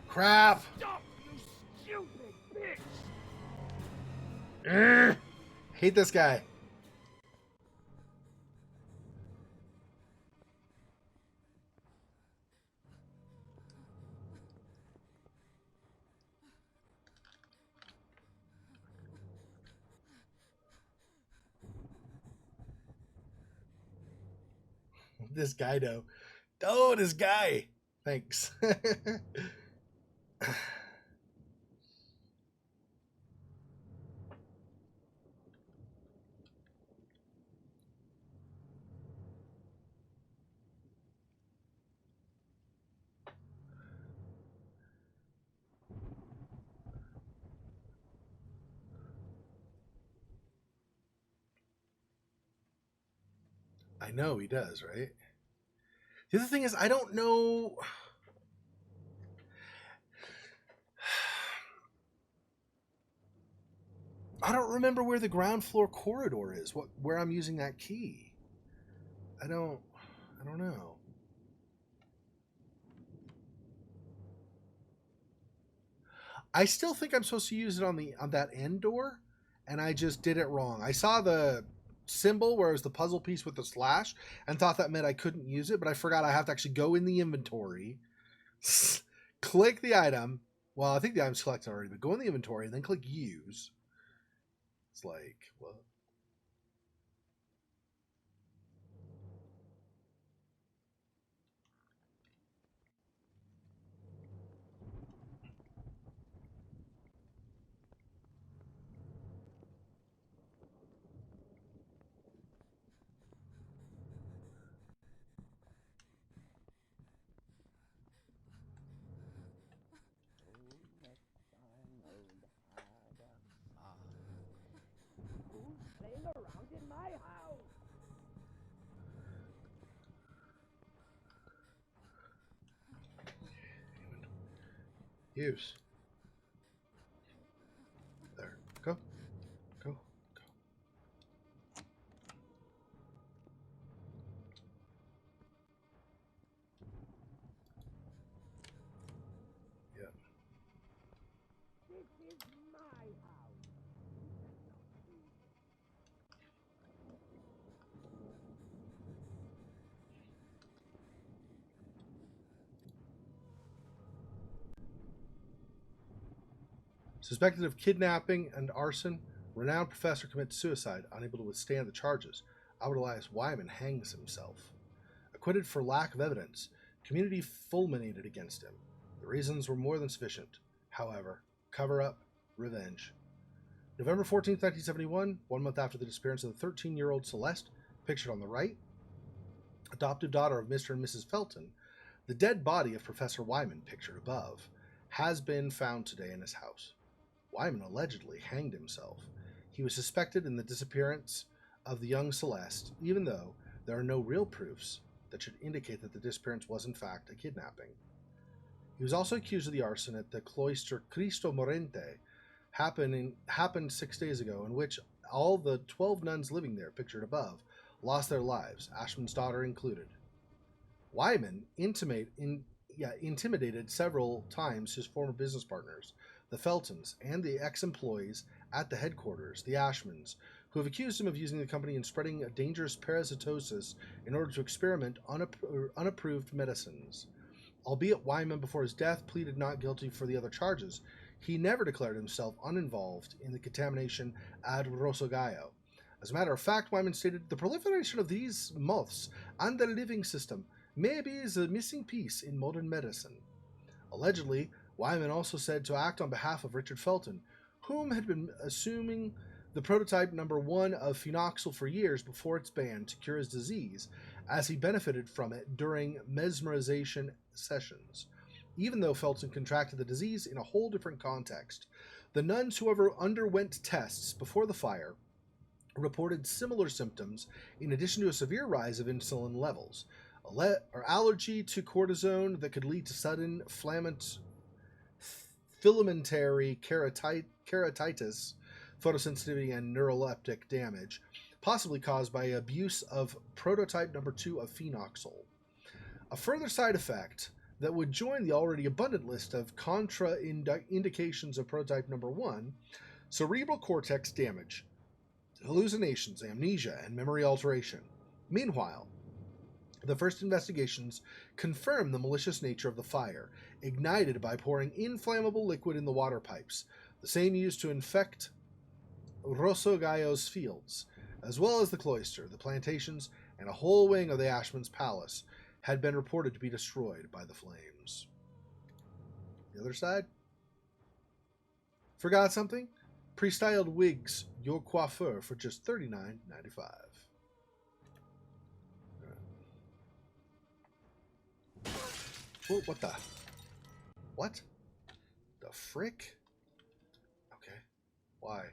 Crap! Stop, you stupid bitch! Hate this guy. This guy, though. Oh, this guy. Thanks. I know he does, right? The other thing is, I don't know. I don't remember where the ground floor corridor is. Where I'm using that key. I don't know. I still think I'm supposed to use it on that end door, and I just did it wrong. I saw the symbol where it was the puzzle piece with the slash and thought that meant I couldn't use it, but I forgot I have to actually go in the inventory, click the item. Well, I think the item's selected already, but go in the inventory and then click use. It's like, what? Who's playing around in my house? Use. There. Go. Go. Go. Yep. This is my house. Suspected of kidnapping and arson, renowned professor commits suicide, unable to withstand the charges. Albert Elias Wyman hangs himself. Acquitted for lack of evidence, community fulminated against him. The reasons were more than sufficient. However, cover-up, revenge. November 14th, 1971, 1 month after the disappearance of the 13-year-old Celeste, pictured on the right, adoptive daughter of Mr. and Mrs. Felton, the dead body of Professor Wyman, pictured above, has been found today in his house. Wyman allegedly hanged himself. He was suspected in the disappearance of the young Celeste, even though there are no real proofs that should indicate that the disappearance was in fact a kidnapping. He was also accused of the arson at the cloister Cristo Morente, happened 6 days ago, in which all the 12 nuns living there, pictured above, lost their lives, Ashman's daughter included. Wyman intimidated several times his former business partners, the Feltons, and the ex-employees at the headquarters, the Ashmans, who have accused him of using the company and spreading a dangerous parasitosis in order to experiment unapproved medicines. Albeit Wyman, before his death, pleaded not guilty for the other charges, he never declared himself uninvolved in the contamination ad Rosogallo. As a matter of fact, Wyman stated, the proliferation of these moths and their living system maybe is a missing piece in modern medicine. Allegedly, Wyman also said to act on behalf of Richard Felton, whom had been assuming the prototype number 1 of phenoxyl for years before its ban to cure his disease, as he benefited from it during mesmerization sessions. Even though Felton contracted the disease in a whole different context, the nuns who ever underwent tests before the fire reported similar symptoms in addition to a severe rise of insulin levels, or allergy to cortisone that could lead to sudden filamentary keratitis, photosensitivity, and neuroleptic damage, possibly caused by abuse of prototype number 2 of phenoxyl. A further side effect that would join the already abundant list of contraindications of prototype number 1, cerebral cortex damage, hallucinations, amnesia, and memory alteration. Meanwhile, the first investigations confirm the malicious nature of the fire, ignited by pouring inflammable liquid in the water pipes, the same used to infect Rosogallo's fields, as well as the cloister, the plantations, and a whole wing of the Ashman's palace had been reported to be destroyed by the flames. The other side? Forgot something? Pre-styled wigs, your coiffeur, for just $39.95. Whoa, what the? What? The frick? Okay. Why?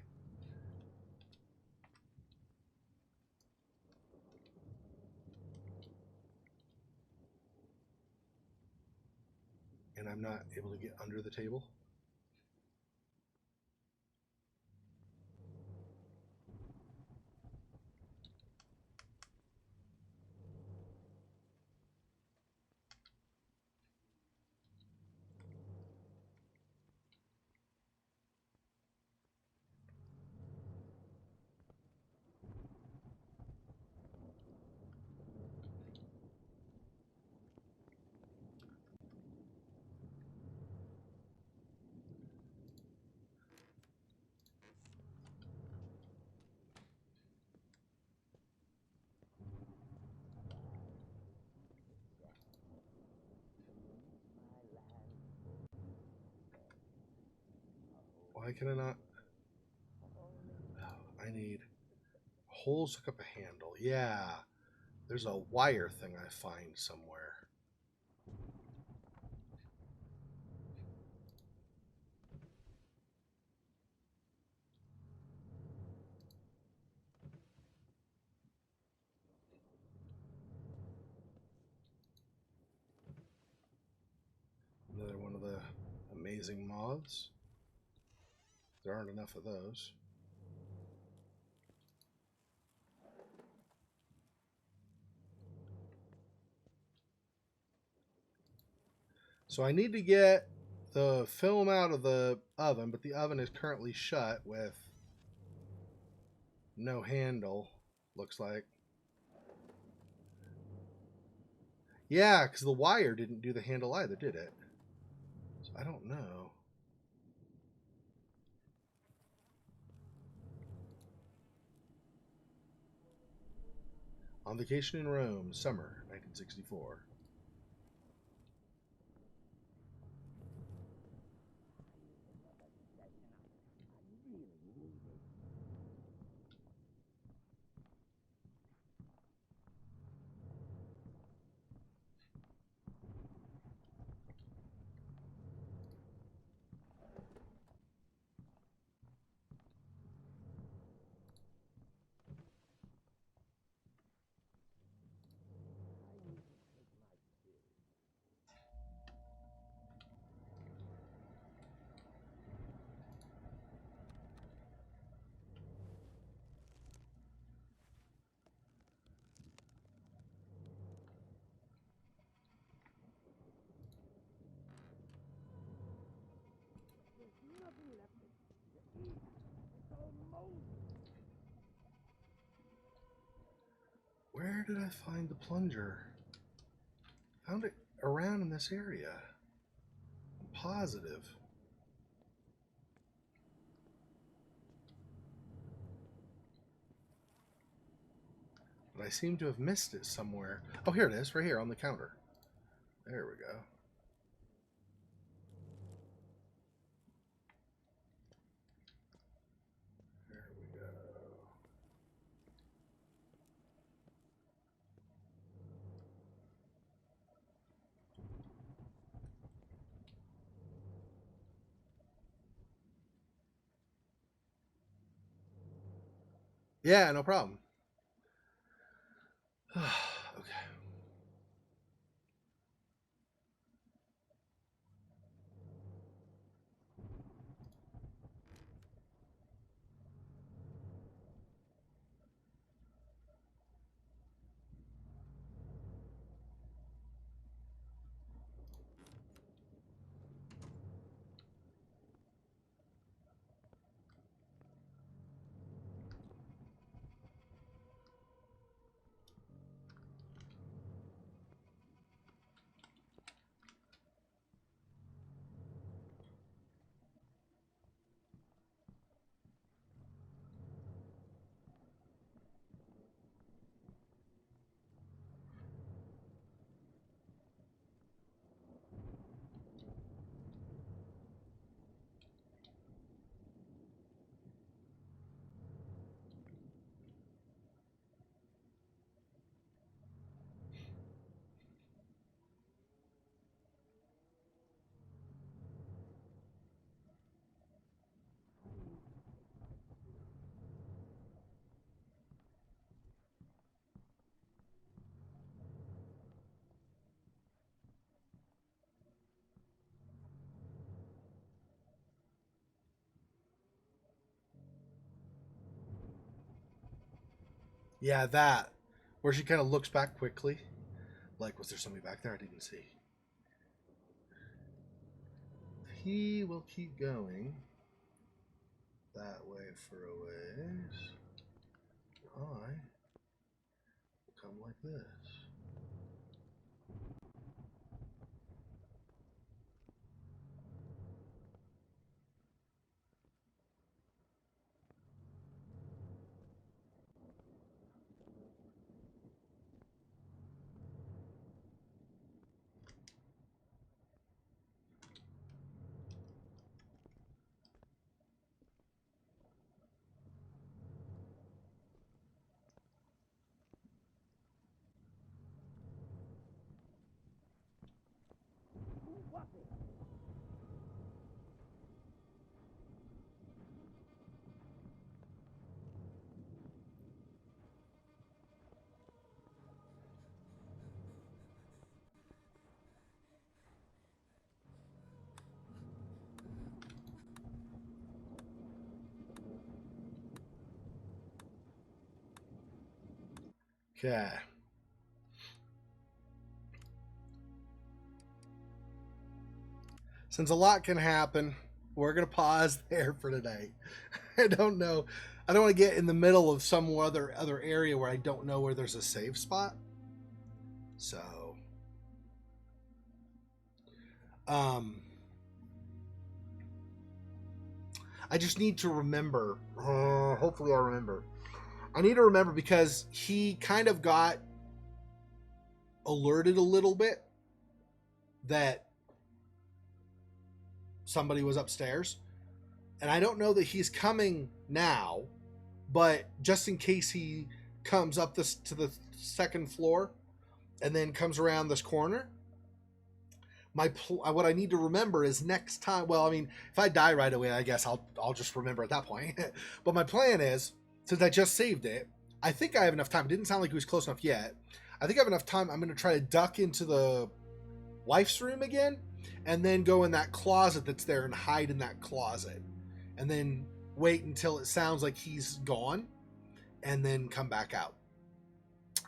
and I'm not able to get under the table. Why can I not? Oh, I need holes hook up a handle. Yeah, there's a wire thing I find somewhere. Another one of the amazing moths. There aren't enough of those. So I need to get the film out of the oven, but the oven is currently shut with no handle, looks like. Yeah, because the wire didn't do the handle either, did it? So I don't know. On Vacation in Rome, summer 1964. Where did I find the plunger? Found it around in this area. I'm positive. But I seem to have missed it somewhere. Oh, here it is, right here on the counter. There we go. There we go. Yeah, no problem. Okay. Yeah, that. Where she kind of looks back quickly. Like, was there somebody back there I didn't see? He will keep going that way for a ways. I will come like this. Okay. Since a lot can happen, we're going to pause there for today. I don't know. I don't want to get in the middle of some other area where I don't know where there's a save spot. So, I just need to remember. Hopefully I'll remember. I need to remember because he kind of got alerted a little bit that somebody was upstairs. And I don't know that he's coming now, but just in case he comes up to the second floor and then comes around this corner, what I need to remember is next time. Well, I mean, if I die right away, I guess I'll just remember at that point. But my plan is, since I just saved it, I think I have enough time. It didn't sound like he was close enough yet. I think I have enough time. I'm going to try to duck into the wife's room again and then go in that closet that's there and hide in that closet. And then wait until it sounds like he's gone and then come back out.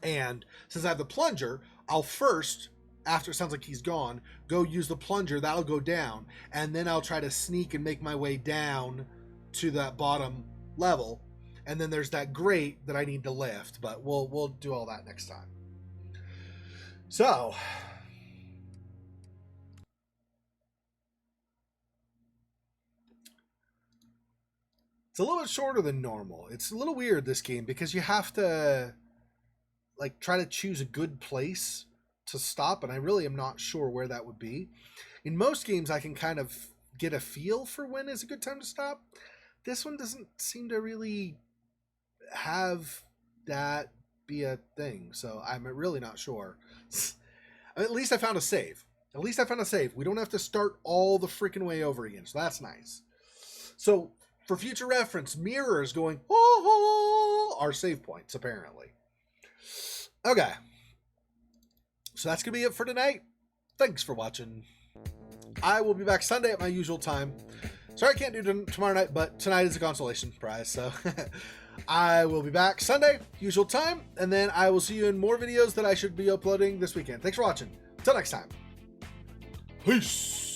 And since I have the plunger, I'll first, after it sounds like he's gone, go use the plunger. That'll go down. And then I'll try to sneak and make my way down to that bottom level. And then there's that grate that I need to lift. But we'll do all that next time. So, it's a little bit shorter than normal. It's a little weird, this game, because you have to like try to choose a good place to stop, and I really am not sure where that would be. In most games I can kind of get a feel for when is a good time to stop. This one doesn't seem to really have that be a thing, so I'm really not sure. At least I found a save. We don't have to start all the freaking way over again, so that's nice. So for future reference, mirrors going, oh, are save points, apparently. Okay. So that's going to be it for tonight. Thanks for watching. I will be back Sunday at my usual time. Sorry I can't do tomorrow night, but tonight is a consolation prize, so I will be back Sunday, usual time, and then I will see you in more videos that I should be uploading this weekend. Thanks for watching. Until next time. Peace.